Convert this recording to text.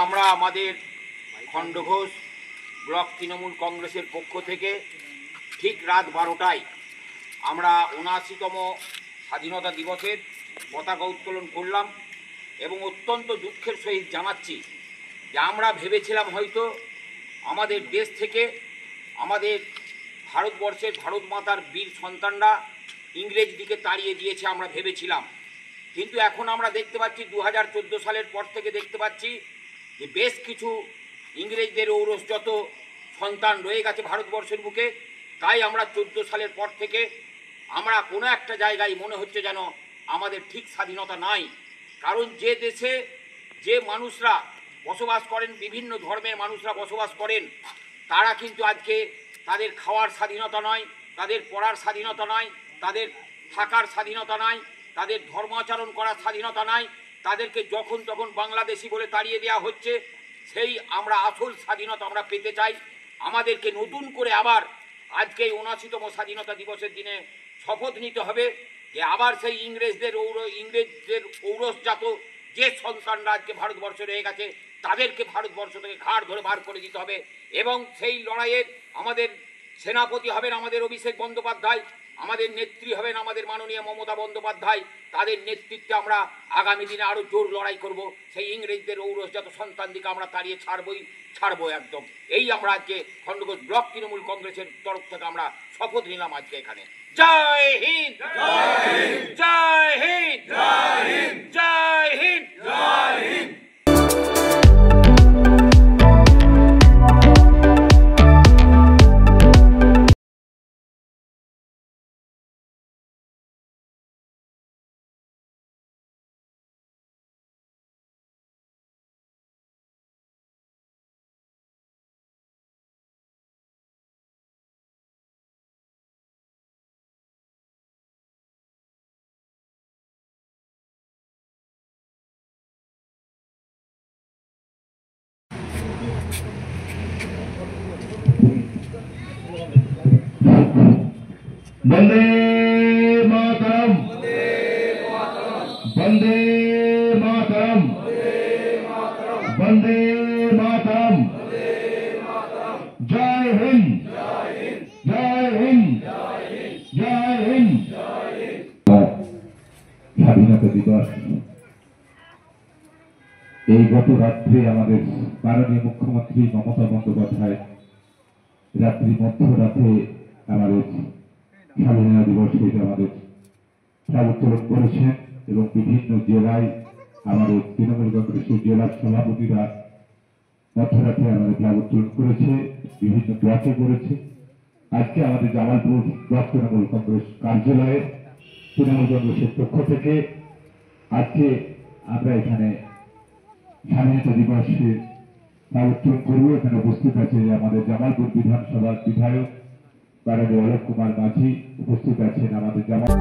আমরা আমাদের খণ্ডঘোষ ব্লক তৃণমূল কংগ্রেসের পক্ষ থেকে ঠিক রাত 12টায় আমরা ৭৯তম স্বাধীনতা দিবসের পতাকা উত্তোলন করলাম এবং অত্যন্ত দুঃখের সহিত জানাচ্ছি যে আমরা ভেবেছিলাম হয়তো আমাদের দেশ থেকে আমাদের ভারতবর্ষের ভারত মাতার বীর সন্তানরা ইংরেজ দিকে তাড়িয়ে দিয়েছে আমরা ভেবেছিলাম, কিন্তু এখন আমরা দেখতে পাচ্ছি 2014 সালের পর থেকে দেখতে পাচ্ছি যে বেশ কিছু ইংরেজদের ঔরসজাত সন্তান রয়ে গেছে ভারতবর্ষের বুকে। তাই আমরা 14 সালের পর থেকে আমরা কোনো একটা জায়গায় মনে হচ্ছে যেন আমাদের ঠিক স্বাধীনতা নাই। কারণ যে দেশে যে মানুষরা বসবাস করেন, বিভিন্ন ধর্মের মানুষরা বসবাস করেন, তারা কিন্তু আজকে তাদের খাওয়ার স্বাধীনতা নয়, তাদের পড়ার স্বাধীনতা নয়, তাদের থাকার স্বাধীনতা নাই, তাদের ধর্মাচরণ করার স্বাধীনতা নাই, তাদেরকে যখন তখন বাংলাদেশি বলে তাড়িয়ে দেওয়া হচ্ছে। সেই আমরা আসল স্বাধীনতা আমরা পেতে চাই। আমাদেরকে নতুন করে আবার আজকে এই ৭৯তম স্বাধীনতা দিবসের দিনে শপথ নিতে হবে যে আবার সেই ইংরেজদের ঔরসজাত যে সন্তানরা আজকে ভারতবর্ষে রয়ে গেছে তাদেরকে ভারতবর্ষ থেকে ঘাড় ধরে বার করে দিতে হবে। এবং সেই লড়াইয়ের আমাদের সেনাপতি হবেন আমাদের অভিষেক বন্দ্যোপাধ্যায়, আমাদের নেত্রী হবেন আমাদের মাননীয় মমতা বন্দ্যোপাধ্যায়। তাদের নেতৃত্বে আমরা আগামী দিনে আরও জোর লড়াই করব। সেই ইংরেজদের ঔরসজাত সন্তানদিকে আমরা তাড়িয়ে ছাড়বো একদম। এই আমরা আজকে খণ্ডঘোষ ব্লক তৃণমূল কংগ্রেসের তরফ থেকে আমরা শপথ নিলাম আজকে এখানে। জয় হিন্দ, জয় হিন্দ, জয় হিন্দ, জয় হিন্দ, জয় হিন্দ। वंदे मातरम, वंदे मातरम, वंदे मातरम, जय हिंद, जय हिंद, जय हिंद। স্বাধীনতা দিবস এই গত রাত্রে আমাদের মাননীয় মুখ্যমন্ত্রী মমতা বন্দ্যোপাধ্যায় রাত্রি মধ্যরাতে আমাদের স্বাধীনতা দিবস হিসেবে আমাদের ফ্ল্যাগ উত্তোলন করেছেন এবং বিভিন্ন জেলায় আমাদের তৃণমূল কংগ্রেসের জেলার সভাপতিরা মধ্যরাতে আমাদের ফ্ল্যাগ উত্তোলন করেছে, বিভিন্ন ব্লকে করেছে। আজকে আমাদের জামালপুর ব্লক তৃণমূল কংগ্রেস কার্যালয়ে তৃণমূল কংগ্রেসের পক্ষ থেকে আজকে আমরা এখানে স্বাধীনতা দিবসে ফ্ল্যাগ উত্তোলন করব। এখানে উপস্থিত আছে আমাদের জামালপুর বিধানসভার বিধায়ক মাননীয় অলোক কুমার মাঝি, উপস্থিত আছেন আমাদের জামাল